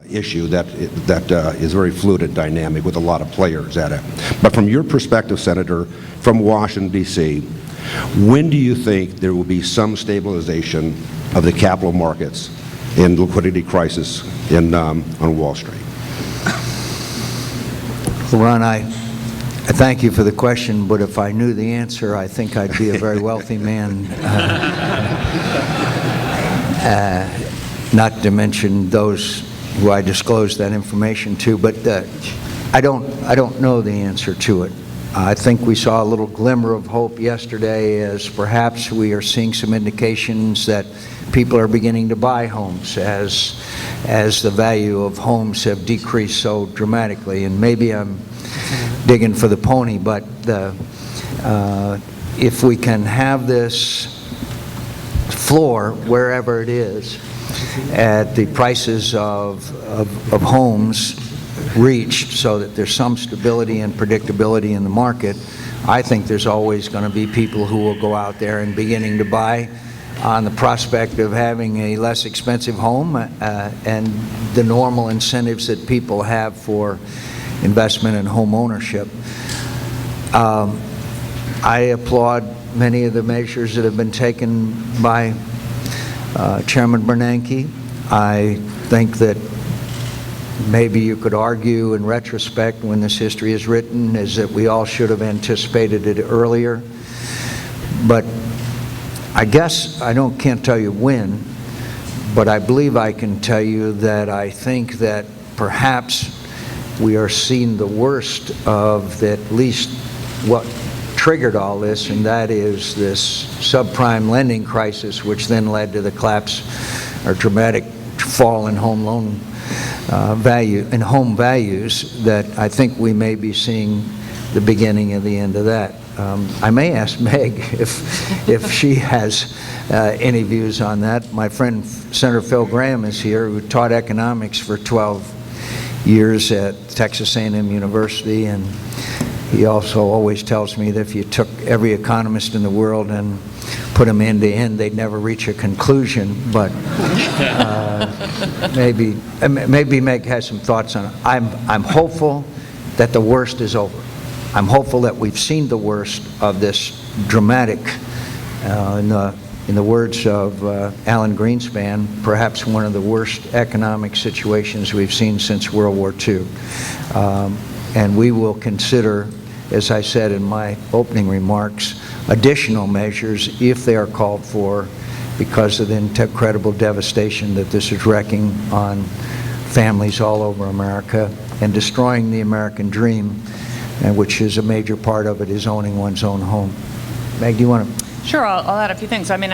issue that is very fluid and dynamic with a lot of players at it. But from your perspective, Senator, from Washington, D.C., when do you think there will be some stabilization of the capital markets and liquidity crisis on Wall Street? Well, Ron, I thank you for the question, but if I knew the answer, I think I'd be a very wealthy man. Not to mention those who I disclosed that information to, but I don't know the answer to it. I think we saw a little glimmer of hope yesterday as perhaps we are seeing some indications that people are beginning to buy homes as the value of homes have decreased so dramatically. And maybe I'm digging for the pony, but if we can have this floor wherever it is at the prices of homes reached so that there's some stability and predictability in the market, I think there's always going to be people who will go out there and beginning to buy on the prospect of having a less expensive home and the normal incentives that people have for investment and home ownership. I applaud many of the measures that have been taken by Chairman Bernanke. I think that maybe you could argue in retrospect when this history is written is that we all should have anticipated it earlier. But I guess I can't tell you when, but I believe I can tell you that I think that perhaps we are seeing the worst of at least what triggered all this, and that is this subprime lending crisis, which then led to the collapse or dramatic fall in home loan home values, that I think we may be seeing the beginning of the end of that. I may ask Meg if she has any views on that. My friend Senator Phil Gramm is here, who taught economics for 12 years at Texas A&M University, and he also always tells me that if you took every economist in the world and put them end to end, they'd never reach a conclusion. But maybe Meg has some thoughts on it. I'm hopeful that the worst is over. I'm hopeful that we've seen the worst of this dramatic, in the words of Alan Greenspan, perhaps one of the worst economic situations we've seen since World War II. And we will consider, as I said in my opening remarks, additional measures if they are called for because of the incredible devastation that this is wreaking on families all over America and destroying the American dream, and which is a major part of it is owning one's own home. Meg, do you want to? Sure, I'll add a few things. I mean,